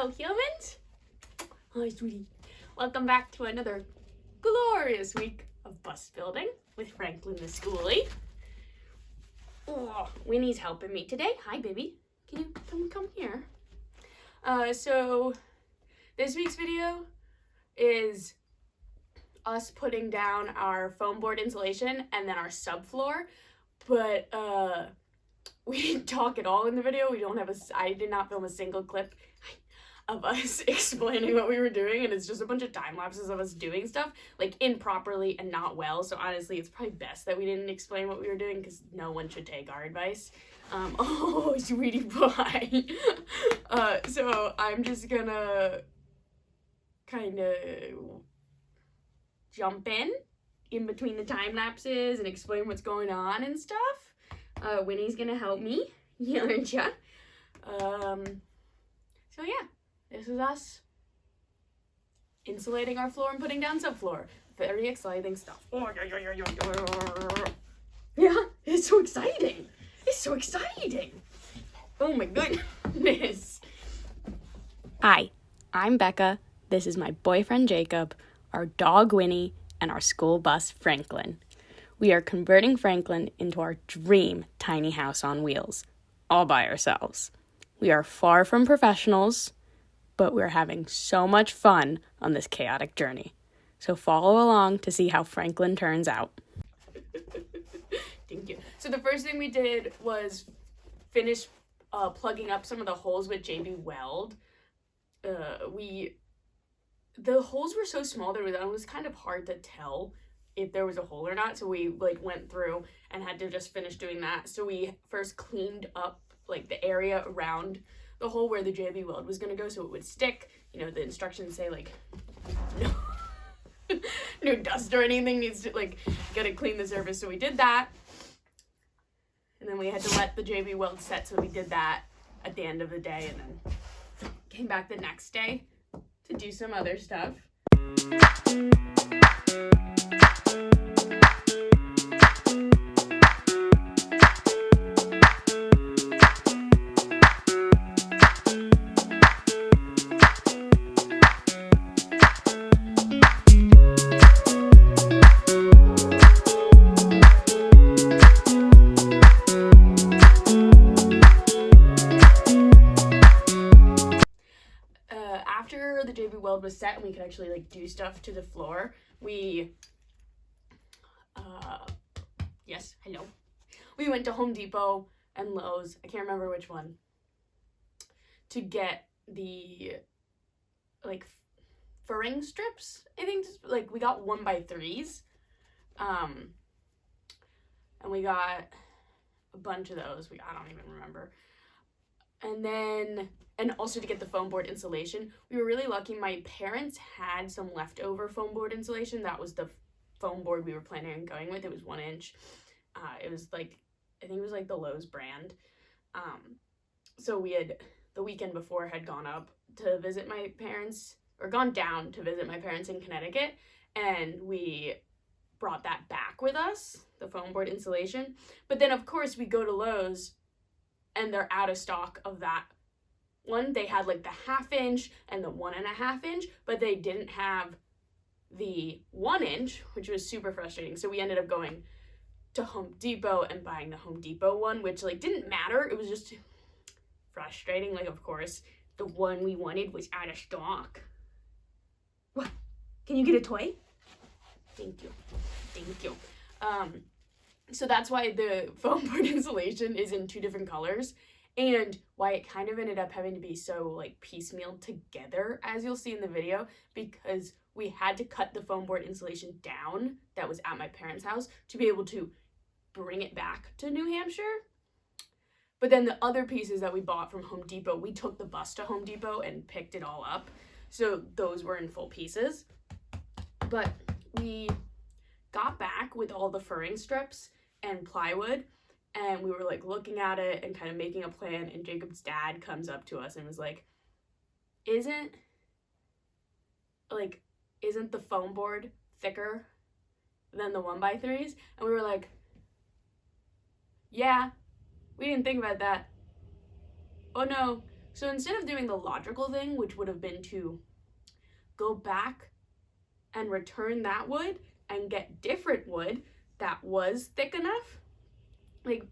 Hello, humans. Hi, sweetie. Welcome back to another glorious week of bus building with Franklin the Skoolie. Oh, Winnie's helping me today. Hi, baby. Can you come here? So this week's video is us putting down our foam board insulation and then our subfloor, but we didn't talk at all in the video. I did not film a single clip of us explaining what we were doing, and it's just a bunch of time lapses of us doing stuff like improperly and not well. So honestly, it's probably best that we didn't explain what we were doing because no one should take our advice. Oh, sweetie pie. So I'm just gonna kind of jump in between the time lapses and explain what's going on and stuff. Winnie's gonna help me, aren't ya? So yeah, this is us insulating our floor and putting down subfloor. Very exciting stuff. Yeah, it's so exciting. It's so exciting. Oh my goodness. Hi, I'm Becca. This is my boyfriend Jacob, our dog Winnie, and our school bus Franklin. We are converting Franklin into our dream tiny house on wheels, all by ourselves. We are far from professionals, but we're having so much fun on this chaotic journey. So follow along to see how Franklin turns out. Thank you. So the first thing we did was finish plugging up some of the holes with JB Weld. The holes were so small that it was kind of hard to tell if there was a hole or not, so we went through and had to just finish doing that. So we first cleaned up the area around the hole where the JB Weld was going to go so it would stick. The instructions say no dust or anything needs to gotta clean the surface, so we did that. And then we had to let the JB Weld set, so we did that at the end of the day, and then came back the next day to do some other stuff. After the JB Weld was set and we could actually do stuff to the floor, we went to Home Depot and Lowe's, I can't remember which one, to get the furring strips. I think we got 1x3s, and we got a bunch of those. I don't even remember. And also to get the foam board insulation. We were really lucky. My parents had some leftover foam board insulation. That was the foam board we were planning on going with. It was 1 inch. It was I think it was the Lowe's brand. So we had, the weekend before, had gone up to visit my parents, or gone down to visit my parents in Connecticut, and we brought that back with us, the foam board insulation. But then of course we go to Lowe's and they're out of stock of that one. They had the 1/2 inch and the 1.5 inch, but they didn't have the 1 inch, which was super frustrating. So we ended up going to Home Depot and buying the Home Depot one, which didn't matter. It was just frustrating. Of course, the one we wanted was out of stock. What? Can you get a toy? Thank you. Thank you. So that's why the foam board insulation is in 2 different colors, and why it kind of ended up having to be so piecemeal together, as you'll see in the video, because we had to cut the foam board insulation down that was at my parents' house to be able to bring it back to New Hampshire. But then the other pieces that we bought from Home Depot, we took the bus to Home Depot and picked it all up. So those were in full pieces. But we got back with all the furring strips and plywood, and we were looking at it and kind of making a plan, and Jacob's dad comes up to us and was like, isn't the foam board thicker than the 1x3s? And we were like, yeah, we didn't think about that. Oh no, So instead of doing the logical thing, which would have been to go back and return that wood and get different wood that was thick enough, like,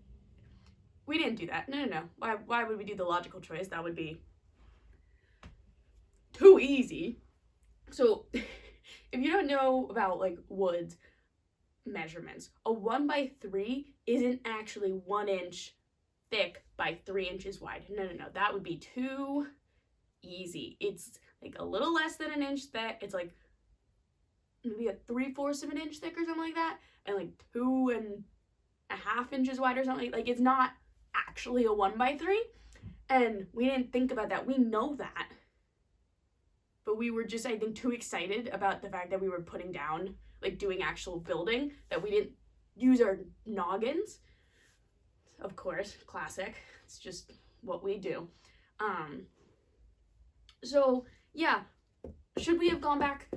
we didn't do that. No. Why would we do the logical choice? That would be too easy. So if you don't know about like wood's measurements, a 1x3 isn't actually 1 inch thick by 3 inches wide. No. That would be too easy. It's like a little less than an inch thick. It's like maybe a 3/4 of an inch thick or something like that, and like 2.5 inches wide or something. Like, it's not actually a 1x3, and we didn't think about that. We know that, but we were just, I think, too excited about the fact that we were putting down, like, doing actual building, that we didn't use our noggins. Of course, classic. It's just what we do. So yeah, should we have gone back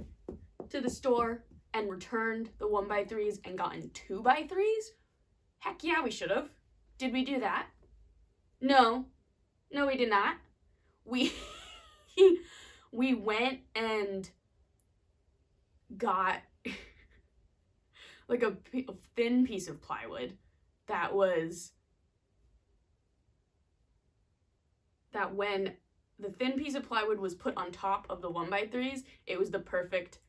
to the store and returned the 1x3s and gotten 2x3s? Heck yeah, we should have. Did we do that? No, we did not. We went and got like a thin piece of plywood that when the thin piece of plywood was put on top of the 1x3s, it was the perfect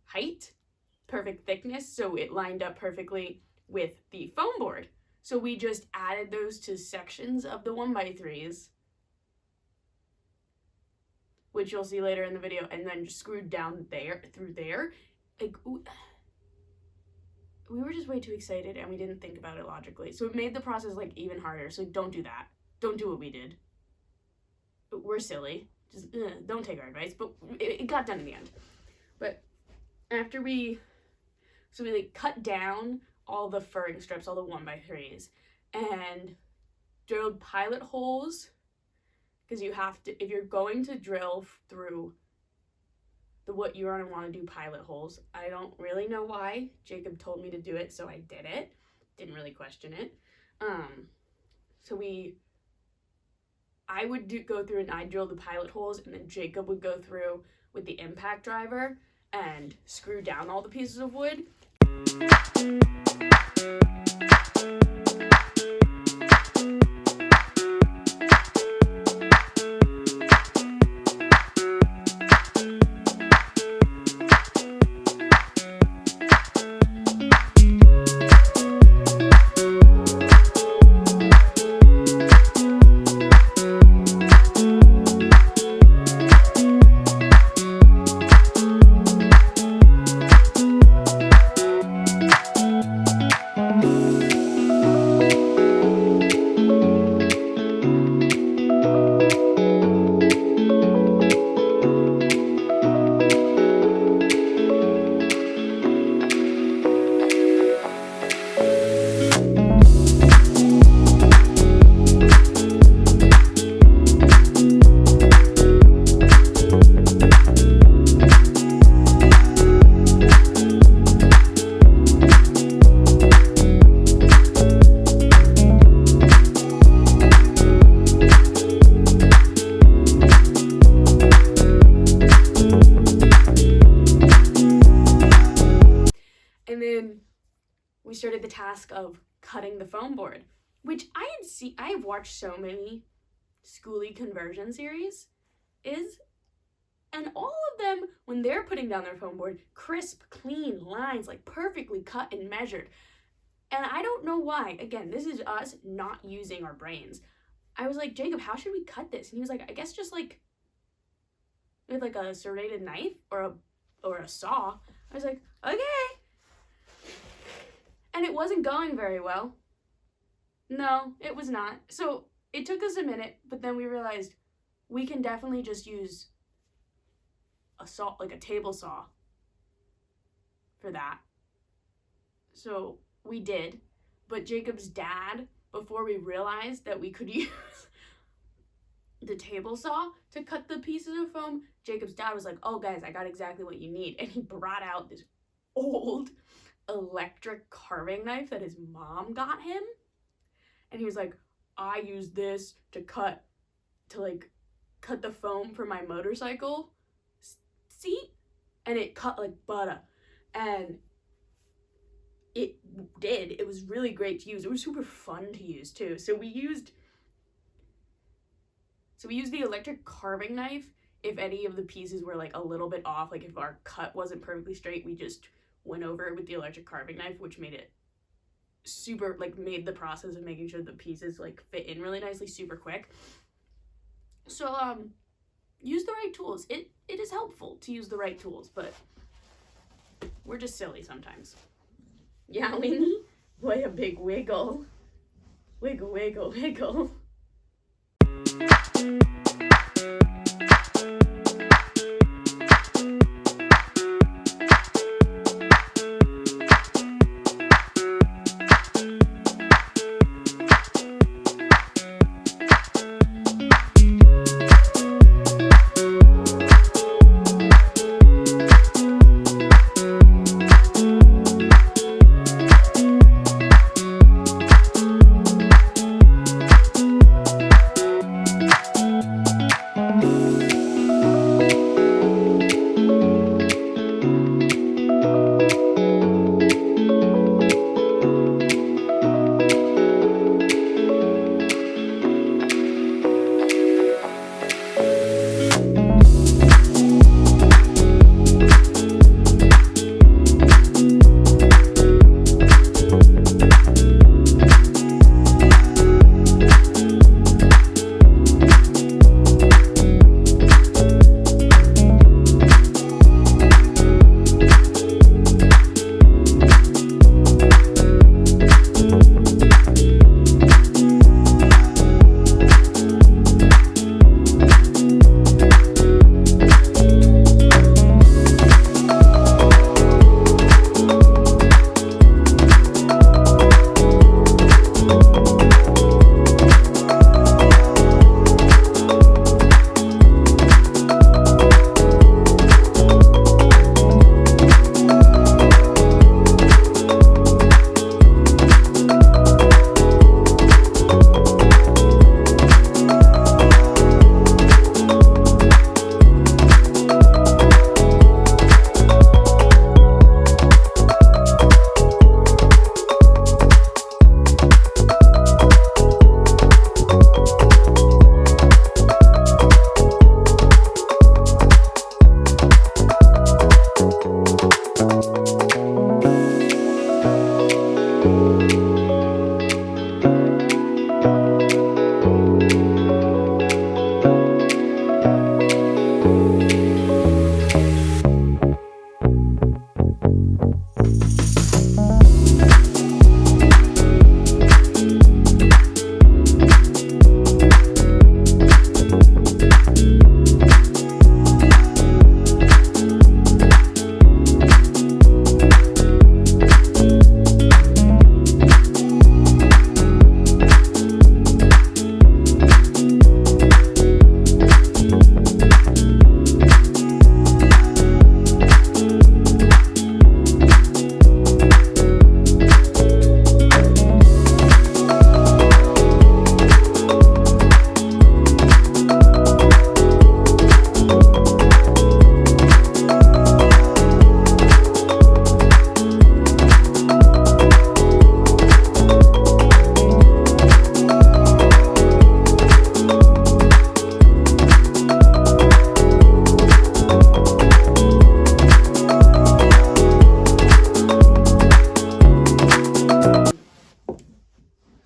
height, perfect thickness, so it lined up perfectly with the foam board. So we just added those to sections of the 1x3s, which you'll see later in the video, and then just screwed down through there. Like, we were just way too excited and we didn't think about it logically. So it made the process like even harder. So don't do that. Don't do what we did. We're silly. Just don't take our advice. But it got done in the end. But after we like cut down all the furring strips, all the 1x3s, and drilled pilot holes, because you have to, if you're going to drill through the wood, you're going to want to do pilot holes. I don't really know why. Jacob told me to do it, so I did it. Didn't really question it. So I would go through and I'd drill the pilot holes, and then Jacob would go through with the impact driver and screw down all the pieces of wood. We started the task of cutting the foam board, which I've watched so many Skoolie conversion series, and all of them, when they're putting down their foam board, crisp, clean lines, like perfectly cut and measured. And I don't know why. Again, this is us not using our brains. I was like, Jacob, how should we cut this? And he was like, I guess just like with like a serrated knife or a saw. I was like, okay. And it wasn't going very well. No, it was not. So it took us a minute, but then we realized we can definitely just use a saw, like a table saw, for that. So we did. But Jacob's dad, before we realized that we could use the table saw to cut the pieces of foam, Jacob's dad was like, oh guys, I got exactly what you need. And he brought out this old electric carving knife that his mom got him. And he was like, I use this to cut, to like cut the foam for my motorcycle seat, and it cut like butter. And it did. It was really great to use. It was super fun to use too. So we used the electric carving knife if any of the pieces were like a little bit off, like if our cut wasn't perfectly straight, we just went over it with the electric carving knife, which made it super, like, made the process of making sure the pieces like fit in really nicely super quick. So use the right tools. It is helpful to use the right tools, but we're just silly sometimes. Yeah, Winnie? Boy, a big wiggle. Wiggle, wiggle, wiggle.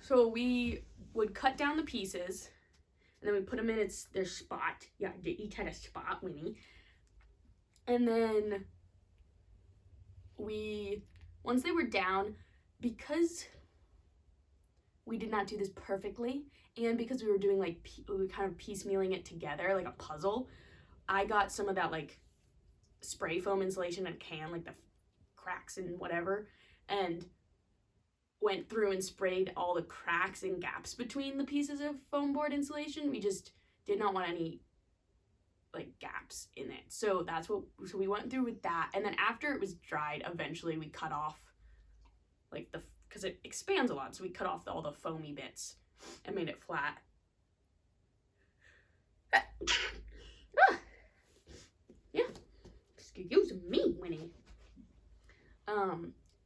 So we would cut down the pieces, and then we put them in their spot. Yeah, they each had a spot, Winnie. And then once they were down, because we did not do this perfectly, and because we were doing we were kind of piecemealing it together like a puzzle, I got some of that like spray foam insulation in a can, like the cracks and whatever, and went through and sprayed all the cracks and gaps between the pieces of foam board insulation. We just did not want any like gaps in it. So so we went through with that, and then after it was dried, eventually we cut off like because it expands a lot, so we cut off all the foamy bits and made it flat.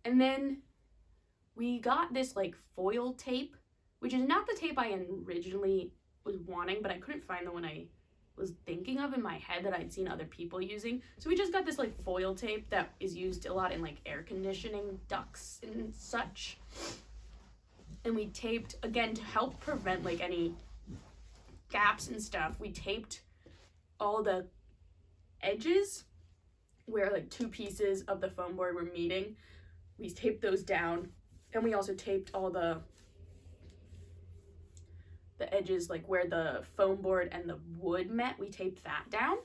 And then we got this like foil tape, which is not the tape I originally was wanting, but I couldn't find the one I was thinking of in my head that I'd seen other people using. So we just got this like foil tape that is used a lot in like air conditioning ducts and such. And we taped, again, to help prevent like any gaps and stuff, we taped all the edges where like two pieces of the foam board were meeting. We taped those down, and we also taped all the edges, like where the foam board and the wood met, we taped that down.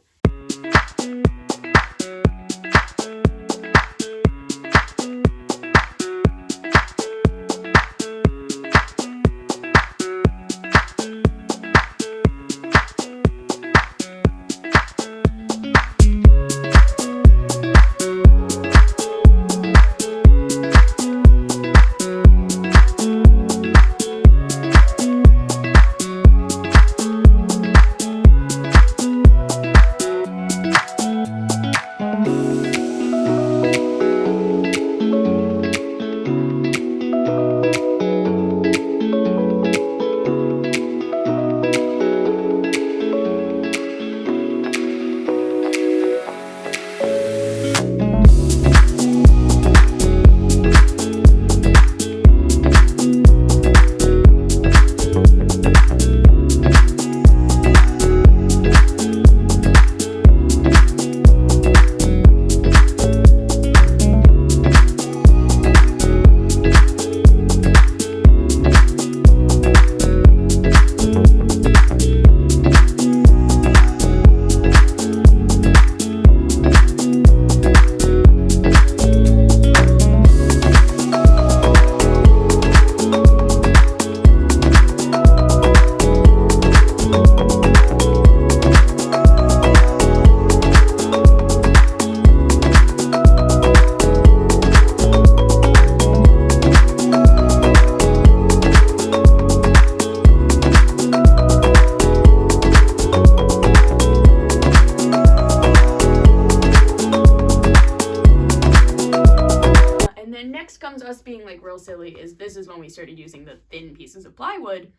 Comes us being like real silly is this is when we started using the thin pieces of plywood,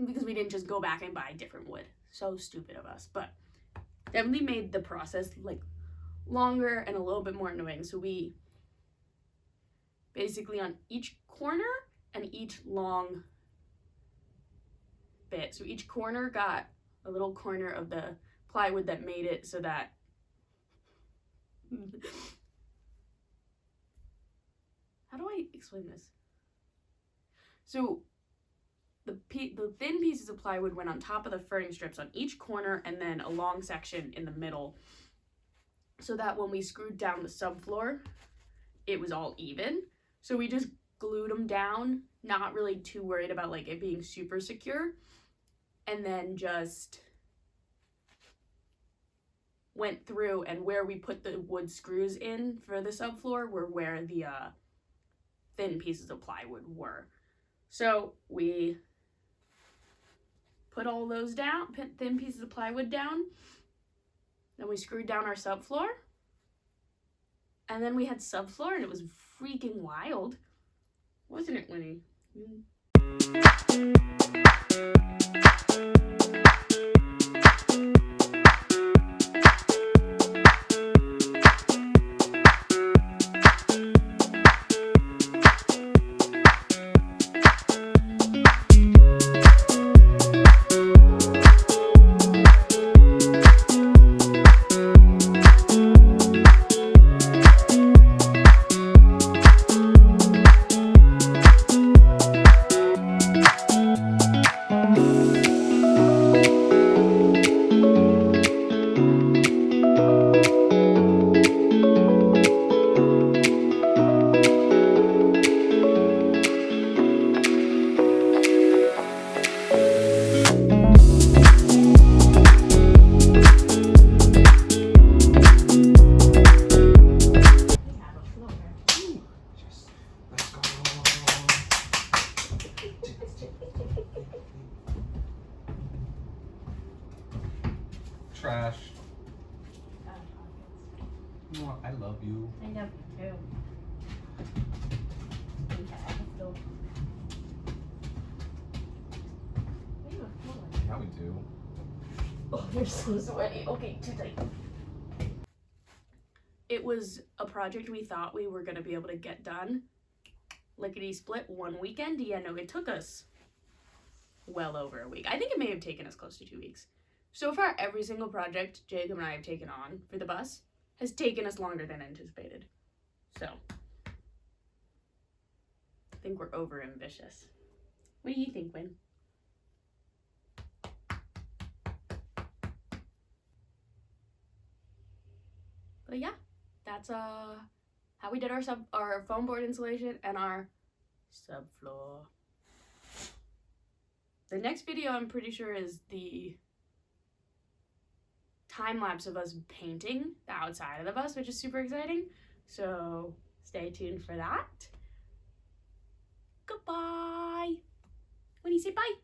because we didn't just go back and buy different wood. So stupid of us, but definitely made the process like longer and a little bit more annoying. So we basically on each corner and each long bit, so each corner got a little corner of the plywood that made it so that how do I explain this? So the thin pieces of plywood went on top of the furring strips on each corner, and then a long section in the middle, so that when we screwed down the subfloor, it was all even. So we just glued them down, not really too worried about like it being super secure, and then just went through, and where we put the wood screws in for the subfloor were where the thin pieces of plywood were. So we put all those down, thin pieces of plywood down, then we screwed down our subfloor, and then we had subfloor, and it was freaking wild. Wasn't it, Winnie? Trash. I love you. I love you too. Okay, I have to... Yeah, we do. Oh, you're so sweaty. Okay, too tight. It was a project we thought we were going to be able to get done. Lickety-split one weekend. Yeah, no, it took us well over a week. I think it may have taken us close to 2 weeks. So far, every single project Jacob and I have taken on for the bus has taken us longer than anticipated. So, I think we're over ambitious. What do you think, Wynn? But yeah, that's how we did our foam board installation and our subfloor. The next video I'm pretty sure is the time lapse of us painting the outside of the bus, which is super exciting. So stay tuned for that. Goodbye. When you say bye.